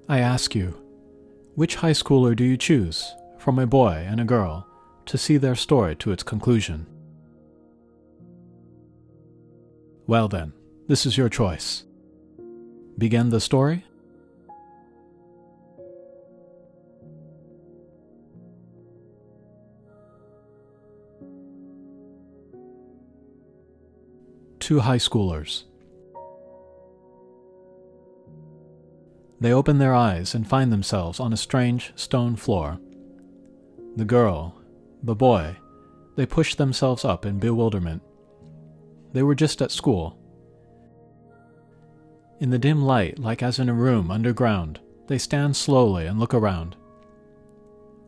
I ask you, which high schooler do you choose, from a boy and a girl, to see their story to its conclusion? Well then, this is your choice. Begin the story? Two high schoolers. They open their eyes and find themselves on a strange stone floor. The girl, the boy, they push themselves up in bewilderment. They were just at school. In the dim light, like as in a room underground, they stand slowly and look around.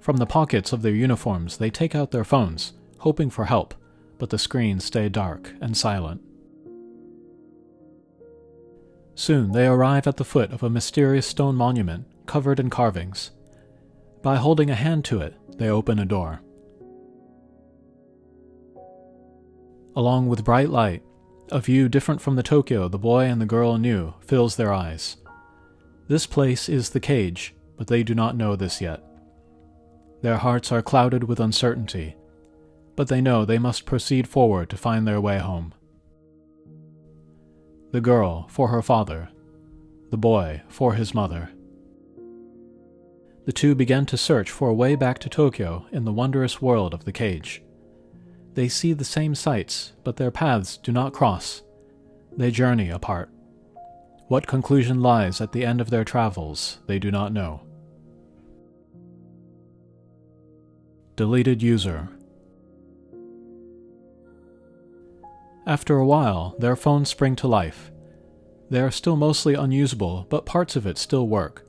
From the pockets of their uniforms, they take out their phones, hoping for help, but the screens stay dark and silent. Soon they arrive at the foot of a mysterious stone monument covered in carvings. By holding a hand to it, they open a door. Along with bright light, a view different from the Tokyo the boy and the girl knew fills their eyes. This place is the cage, but they do not know this yet. Their hearts are clouded with uncertainty, but they know they must proceed forward to find their way home. The girl for her father, the boy for his mother. The two began to search for a way back to Tokyo in the wondrous world of the cage. They see the same sights, but their paths do not cross. They journey apart. What conclusion lies at the end of their travels, they do not know. Deleted user. After a while, their phones spring to life. They are still mostly unusable, but parts of it still work.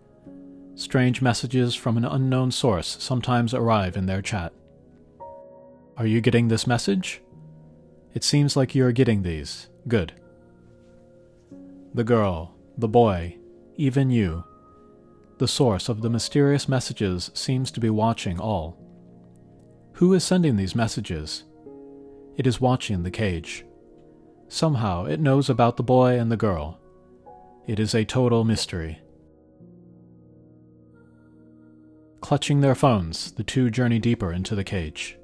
Strange messages from an unknown source sometimes arrive in their chat. Are you getting this message? It seems like you are getting these. Good. The girl, the boy, even you. The source of the mysterious messages seems to be watching all. Who is sending these messages? It is watching the cage. Somehow it knows about the boy and the girl. It is a total mystery. Clutching their phones, the two journey deeper into the cage.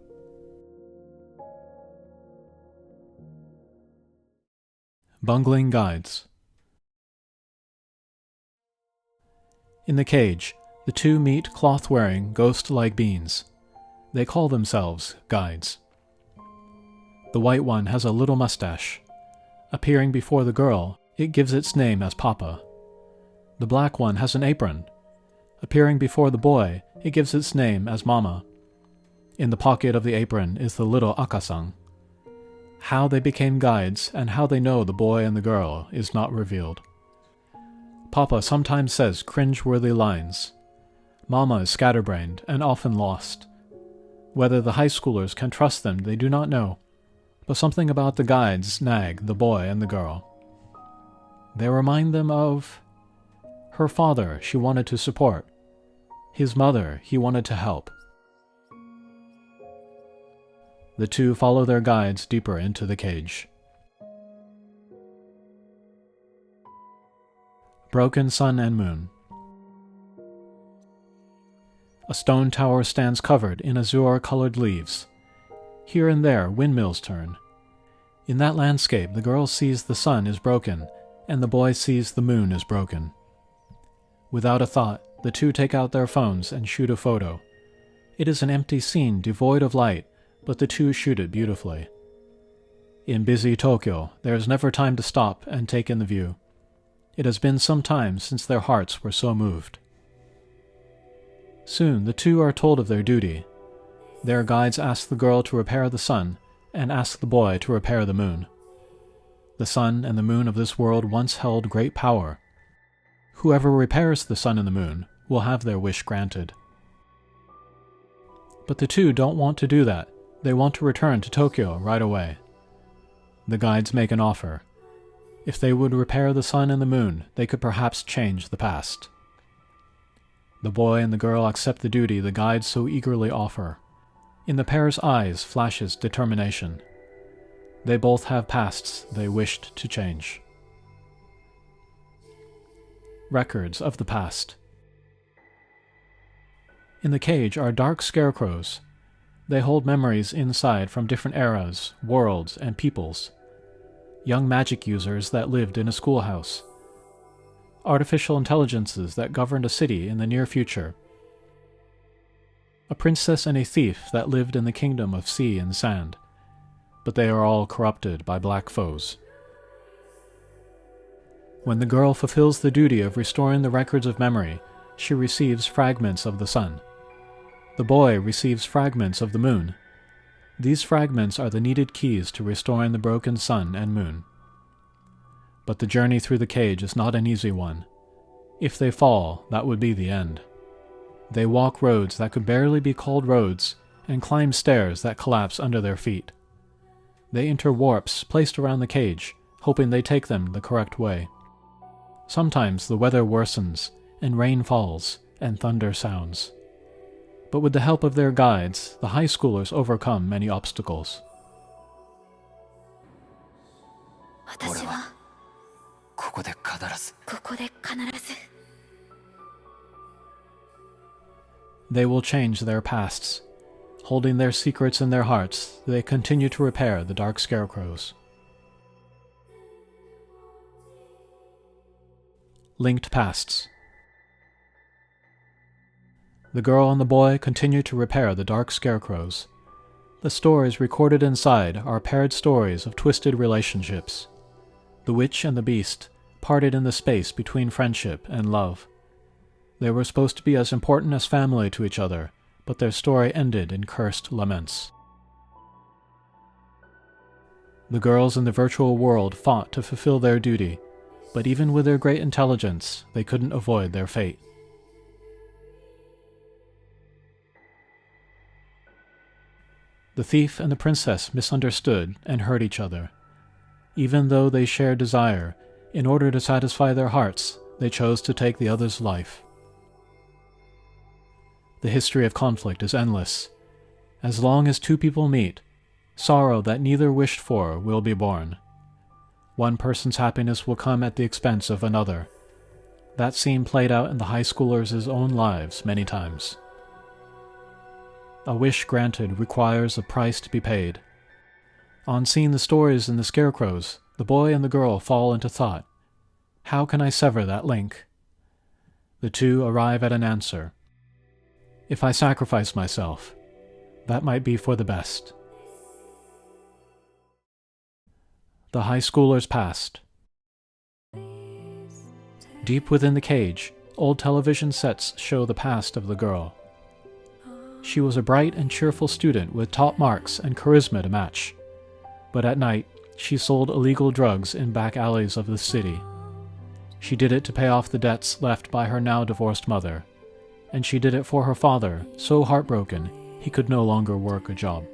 Bungling guides. In the cage, the two meet cloth-wearing, ghost-like beings. They call themselves guides. The white one has a little mustache. Appearing before the girl, it gives its name as Papa. The black one has an apron. Appearing before the boy, it gives its name as Mama. In the pocket of the apron is the little Akasan. How they became guides and how they know the boy and the girl is not revealed. Papa sometimes says cringe-worthy lines. Mama is scatterbrained and often lost. Whether the high schoolers can trust them, they do not know. But something about the guides nag the boy and the girl. They remind them of her father she wanted to support, his mother he wanted to help. The two follow their guides deeper into the cage. Broken sun and moon. A stone tower stands covered in azure-colored leaves. Here and there, windmills turn. In that landscape, the girl sees the sun is broken, and the boy sees the moon is broken. Without a thought, the two take out their phones and shoot a photo. It is an empty scene devoid of light, but the two shoot it beautifully. In busy Tokyo, there is never time to stop and take in the view. It has been some time since their hearts were so moved. Soon, the two are told of their duty. Their guides ask the girl to repair the sun, and ask the boy to repair the moon. The sun and the moon of this world once held great power. Whoever repairs the sun and the moon will have their wish granted. But the two don't want to do that. They want to return to Tokyo right away. The guides make an offer. If they would repair the sun and the moon, they could perhaps change the past. The boy and the girl accept the duty the guides so eagerly offer. In the pair's eyes flashes determination. They both have pasts they wished to change. Records of the past. In the cage are dark scarecrows. They hold memories inside from different eras, worlds, and peoples. Young magic users that lived in a schoolhouse. Artificial intelligences that governed a city in the near future. A princess and a thief that lived in the kingdom of sea and sand. But they are all corrupted by black foes. When the girl fulfills the duty of restoring the records of memory, she receives fragments of the sun. The boy receives fragments of the moon. These fragments are the needed keys to restoring the broken sun and moon. But the journey through the cage is not an easy one. If they fall, that would be the end. They walk roads that could barely be called roads, and climb stairs that collapse under their feet. They enter warps placed around the cage, hoping they take them the correct way. Sometimes the weather worsens, and rain falls, and thunder sounds. But with the help of their guides, the high schoolers overcome many obstacles. They will change their pasts. Holding their secrets in their hearts, they continue to repair the dark scarecrows. Linked pasts. The girl and the boy continue to repair the dark scarecrows. The stories recorded inside are paired stories of twisted relationships. The witch and the beast parted in the space between friendship and love. They were supposed to be as important as family to each other, but their story ended in cursed laments. The girls in the virtual world fought to fulfill their duty, but even with their great intelligence, they couldn't avoid their fate. The thief and the princess misunderstood and hurt each other. Even though they shared desire, in order to satisfy their hearts, they chose to take the other's life. The history of conflict is endless. As long as two people meet, sorrow that neither wished for will be born. One person's happiness will come at the expense of another. That scene played out in the high schoolers' own lives many times. A wish granted requires a price to be paid. On seeing the stories in the scarecrows, the boy and the girl fall into thought. How can I sever that link? The two arrive at an answer. If I sacrifice myself, that might be for the best. The high schoolers past. Deep within the cage, old television sets show the past of the girl. She was a bright and cheerful student with top marks and charisma to match. But at night, she sold illegal drugs in back alleys of the city. She did it to pay off the debts left by her now divorced mother. And she did it for her father, so heartbroken he could no longer work a job.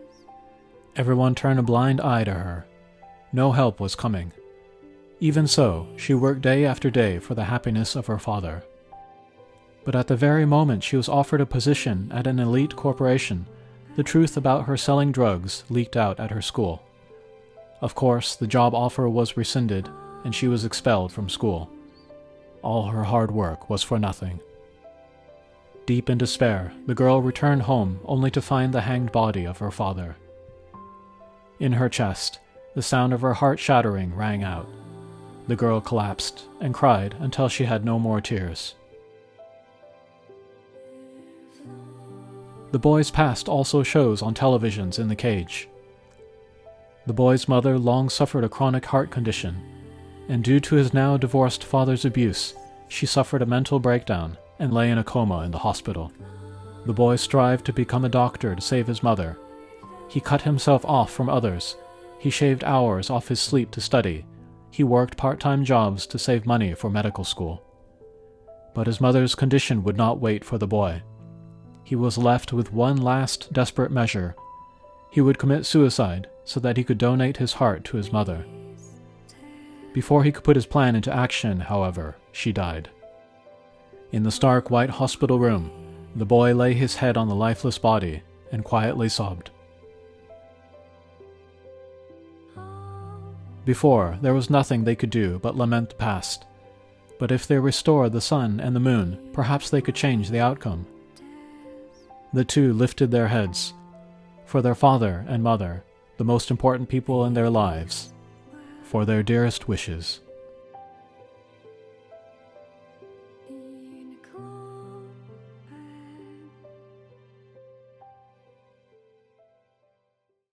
Everyone turned a blind eye to her. No help was coming. Even so, she worked day after day for the happiness of her father. But at the very moment she was offered a position at an elite corporation, the truth about her selling drugs leaked out at her school. Of course, the job offer was rescinded, and she was expelled from school. All her hard work was for nothing. Deep in despair, the girl returned home only to find the hanged body of her father. In her chest, the sound of her heart shattering rang out. The girl collapsed and cried until she had no more tears. The boy's past also shows on televisions in the cage. The boy's mother long suffered a chronic heart condition, and due to his now divorced father's abuse, she suffered a mental breakdown and lay in a coma in the hospital. The boy strived to become a doctor to save his mother. He cut himself off from others. He shaved hours off his sleep to study. He worked part-time jobs to save money for medical school. But his mother's condition would not wait for the boy. He was left with one last desperate measure. He would commit suicide so that he could donate his heart to his mother. Before he could put his plan into action, however, she died. In the stark white hospital room, the boy lay his head on the lifeless body and quietly sobbed. Before, there was nothing they could do but lament the past. But if they restored the sun and the moon, perhaps they could change the outcome. The two lifted their heads, for their father and mother, the most important people in their lives, for their dearest wishes.